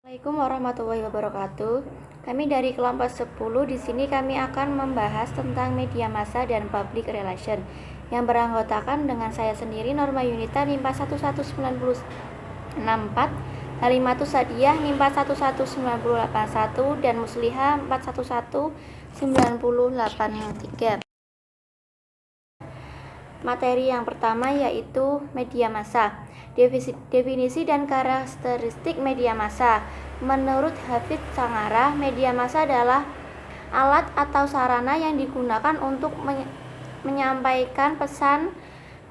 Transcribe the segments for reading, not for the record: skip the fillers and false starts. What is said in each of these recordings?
Assalamualaikum warahmatullahi wabarakatuh. Kami dari kelompok 10 di sini kami akan membahas tentang media massa dan public relation yang beranggotakan dengan saya sendiri Norma Yunita NIMPA 11964, Halimatus Sadiah NIMPA 11981 dan Musliha 4119083. Materi yang pertama yaitu media massa. Definisi dan karakteristik media massa. Menurut Hafidz Tsangara, media massa adalah alat atau sarana yang digunakan untuk menyampaikan pesan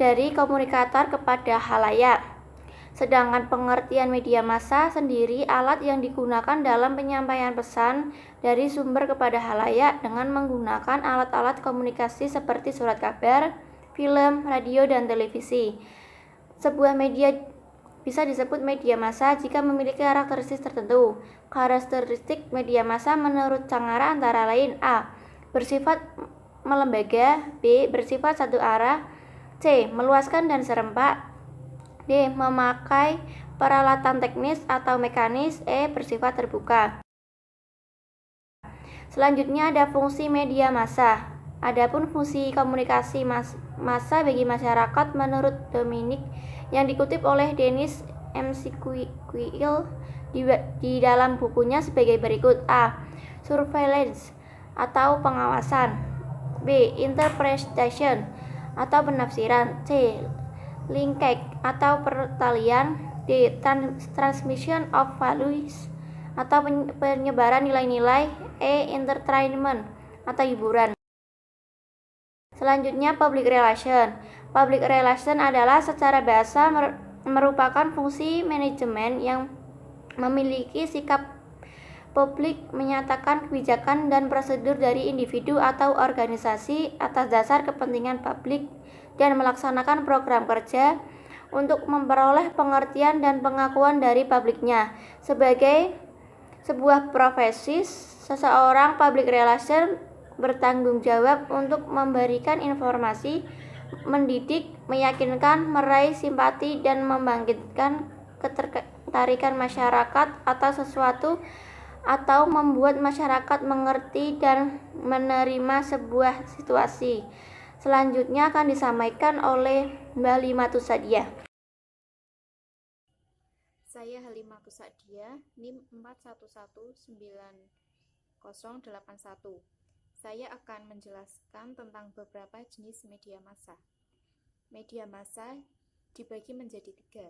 dari komunikator kepada khalayak. Sedangkan pengertian media massa sendiri alat yang digunakan dalam penyampaian pesan dari sumber kepada khalayak dengan menggunakan alat-alat komunikasi seperti surat kabar, film, radio, dan televisi. Sebuah media bisa disebut media massa jika memiliki karakteristik tertentu. Karakteristik media massa menurut Tsangara antara lain: A. Bersifat melembaga, B. Bersifat satu arah, C. Meluaskan dan serempak, D. Memakai peralatan teknis atau mekanis, E. Bersifat terbuka. Selanjutnya ada fungsi media massa. Adapun fungsi komunikasi massa bagi masyarakat menurut Dominic yang dikutip oleh Dennis McQuill di dalam bukunya sebagai berikut: A. Surveillance atau pengawasan, B. Interpretation atau penafsiran, C. Linkage atau pertalian, D. Transmission of values atau penyebaran nilai-nilai, E. Entertainment atau hiburan. Selanjutnya public relation. Public relation adalah secara bahasa merupakan fungsi manajemen yang memiliki sikap publik menyatakan kebijakan dan prosedur dari individu atau organisasi atas dasar kepentingan publik dan melaksanakan program kerja untuk memperoleh pengertian dan pengakuan dari publiknya. Sebagai sebuah profesi, seseorang public relation bertanggung jawab untuk memberikan informasi, mendidik, meyakinkan, meraih simpati, dan membangkitkan ketertarikan masyarakat atas sesuatu atau membuat masyarakat mengerti dan menerima sebuah situasi. Selanjutnya akan disampaikan oleh Mbak Halimatus Sadiah. Saya Halimatus Sadiah, NIM 4119081. Saya akan menjelaskan tentang beberapa jenis media massa. Media massa dibagi menjadi 3.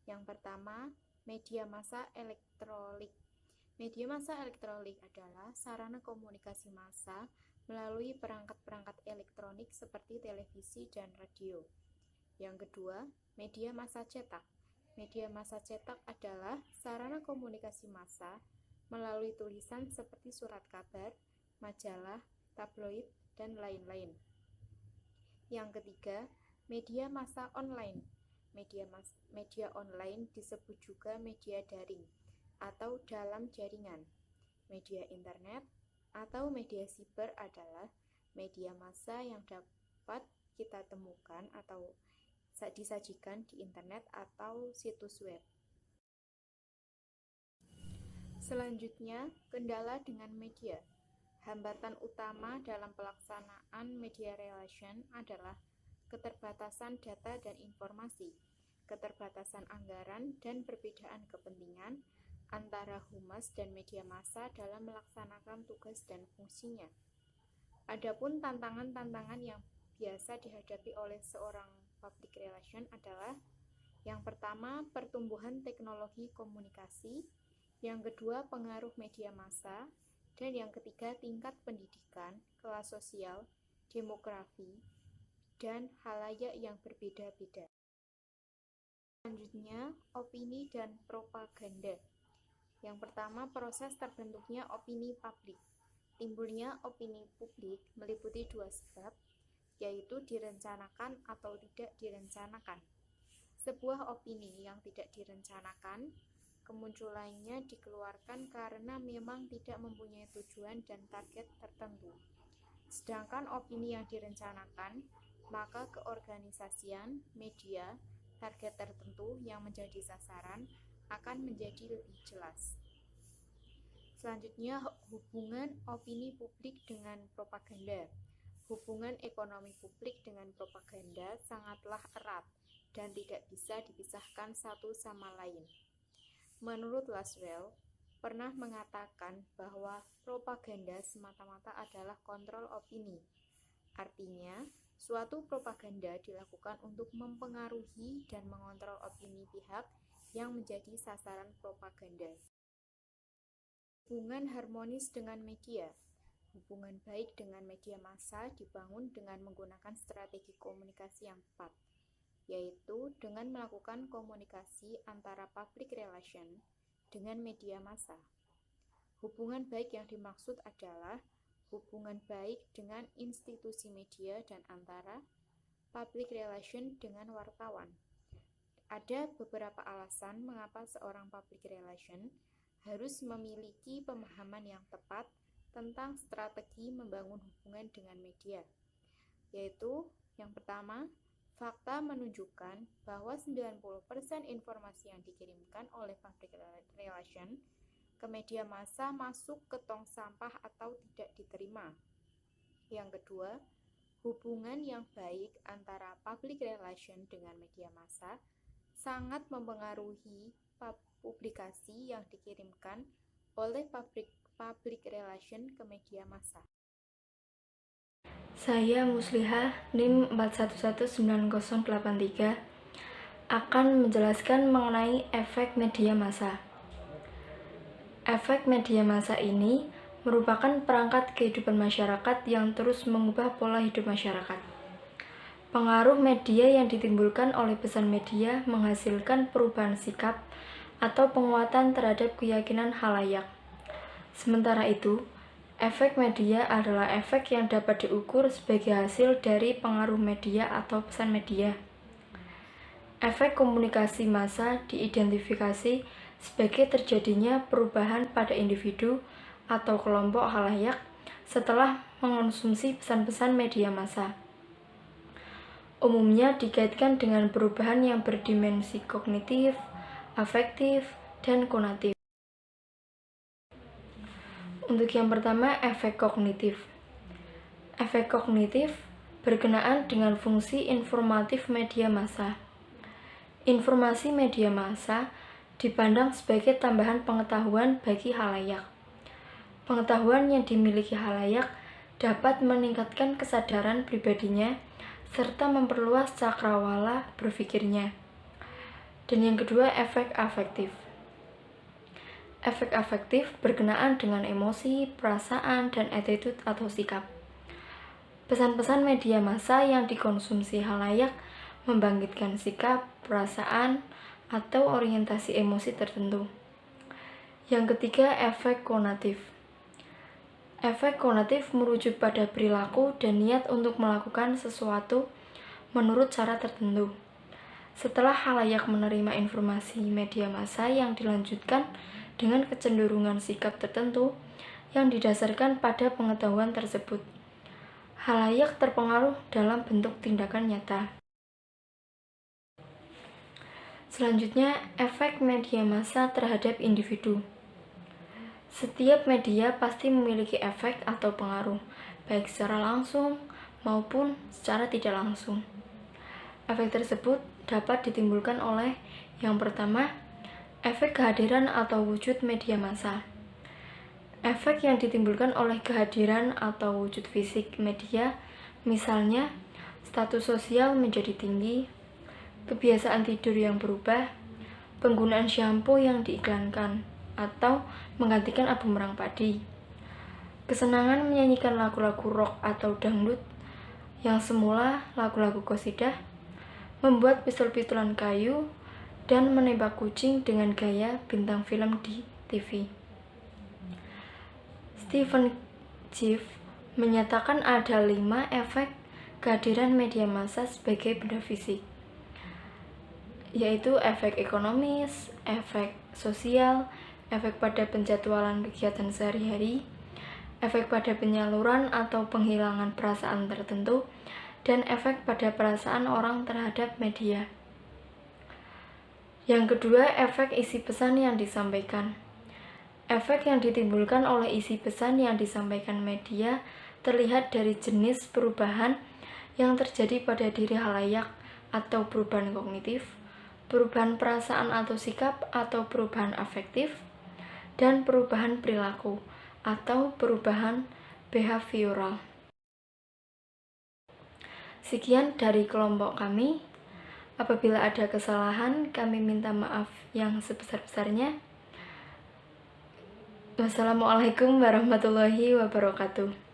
Yang pertama, media massa elektronik. Media massa elektronik adalah sarana komunikasi massa melalui perangkat-perangkat elektronik seperti televisi dan radio. Yang kedua, media massa cetak. Media massa cetak adalah sarana komunikasi massa melalui tulisan seperti surat kabar, majalah, tabloid, dan lain-lain. Yang ketiga, media massa online. Media online disebut juga media daring atau dalam jaringan. Media internet atau media siber adalah media massa yang dapat kita temukan atau disajikan di internet atau situs web. Selanjutnya, kendala dengan media. Hambatan utama dalam pelaksanaan media relation adalah keterbatasan data dan informasi, keterbatasan anggaran, dan perbedaan kepentingan antara humas dan media massa dalam melaksanakan tugas dan fungsinya. Adapun tantangan-tantangan yang biasa dihadapi oleh seorang public relation adalah: yang pertama, pertumbuhan teknologi komunikasi, yang kedua, pengaruh media massa, dan yang ketiga, tingkat pendidikan, kelas sosial, demografi, dan khalayak yang berbeda-beda. Selanjutnya, opini dan propaganda. Yang pertama, proses terbentuknya opini publik. Timbulnya opini publik meliputi 2 sebab, yaitu direncanakan atau tidak direncanakan. Sebuah opini yang tidak direncanakan, kemunculannya dikeluarkan karena memang tidak mempunyai tujuan dan target tertentu. Sedangkan opini yang direncanakan, maka keorganisasian, media, target tertentu yang menjadi sasaran akan menjadi lebih jelas. Selanjutnya, hubungan opini publik dengan propaganda. Hubungan ekonomi publik dengan propaganda sangatlah erat dan tidak bisa dipisahkan satu sama lain. Menurut Laswell, pernah mengatakan bahwa propaganda semata-mata adalah kontrol opini. Artinya, suatu propaganda dilakukan untuk mempengaruhi dan mengontrol opini pihak yang menjadi sasaran propaganda. Hubungan harmonis dengan media. Hubungan baik dengan media massa dibangun dengan menggunakan strategi komunikasi yang tepat, yaitu dengan melakukan komunikasi antara public relation dengan media massa. Hubungan baik yang dimaksud adalah hubungan baik dengan institusi media dan antara public relation dengan wartawan. Ada beberapa alasan mengapa seorang public relation harus memiliki pemahaman yang tepat tentang strategi membangun hubungan dengan media, yaitu yang pertama, fakta menunjukkan bahwa 90% informasi yang dikirimkan oleh public relation ke media massa masuk ke tong sampah atau tidak diterima. Yang kedua, hubungan yang baik antara public relation dengan media massa sangat mempengaruhi publikasi yang dikirimkan oleh public relation ke media massa. Saya Muslihah, NIM 4119083, akan menjelaskan mengenai efek media massa. Efek media massa ini merupakan perangkat kehidupan masyarakat yang terus mengubah pola hidup masyarakat. Pengaruh media yang ditimbulkan oleh pesan media menghasilkan perubahan sikap atau penguatan terhadap keyakinan khalayak. Sementara itu, efek media adalah efek yang dapat diukur sebagai hasil dari pengaruh media atau pesan media. Efek komunikasi massa diidentifikasi sebagai terjadinya perubahan pada individu atau kelompok khalayak setelah mengonsumsi pesan-pesan media massa. Umumnya dikaitkan dengan perubahan yang berdimensi kognitif, afektif, dan konatif. Untuk yang pertama, efek kognitif. Efek kognitif berkenaan dengan fungsi informatif media massa. Informasi media massa dipandang sebagai tambahan pengetahuan bagi khalayak. Pengetahuan yang dimiliki khalayak dapat meningkatkan kesadaran pribadinya serta memperluas cakrawala berpikirnya. Dan yang kedua, efek afektif. Efek afektif berkenaan dengan emosi, perasaan, dan attitude atau sikap. Pesan-pesan media massa yang dikonsumsi khalayak membangkitkan sikap, perasaan, atau orientasi emosi tertentu. Yang ketiga, efek konatif. Efek konatif merujuk pada perilaku dan niat untuk melakukan sesuatu menurut cara tertentu. Setelah khalayak menerima informasi media massa yang dilanjutkan dengan kecenderungan sikap tertentu yang didasarkan pada pengetahuan tersebut, khalayak terpengaruh dalam bentuk tindakan nyata. Selanjutnya, efek media massa terhadap individu. Setiap media pasti memiliki efek atau pengaruh, baik secara langsung maupun secara tidak langsung. Efek tersebut dapat ditimbulkan oleh yang pertama, efek kehadiran atau wujud media massa. Efek yang ditimbulkan oleh kehadiran atau wujud fisik media, misalnya status sosial menjadi tinggi, kebiasaan tidur yang berubah, penggunaan shampoo yang diiklankan, atau menggantikan abu merang padi. Kesenangan menyanyikan lagu-lagu rock atau dangdut yang semula lagu-lagu qasidah, membuat pistol-pistolan kayu, dan menembak kucing dengan gaya bintang film di TV. Stephen Giff menyatakan ada 5 efek kehadiran media massa sebagai benda fisik, yaitu efek ekonomis, efek sosial, efek pada penjadwalan kegiatan sehari-hari, efek pada penyaluran atau penghilangan perasaan tertentu, dan efek pada perasaan orang terhadap media. Yang kedua, efek isi pesan yang disampaikan. Efek yang ditimbulkan oleh isi pesan yang disampaikan media terlihat dari jenis perubahan yang terjadi pada diri halayak atau perubahan kognitif, perubahan perasaan atau sikap atau perubahan afektif, dan perubahan perilaku atau perubahan behavioral. Sekian dari kelompok kami. Apabila ada kesalahan, kami minta maaf yang sebesar-besarnya. Wassalamualaikum warahmatullahi wabarakatuh.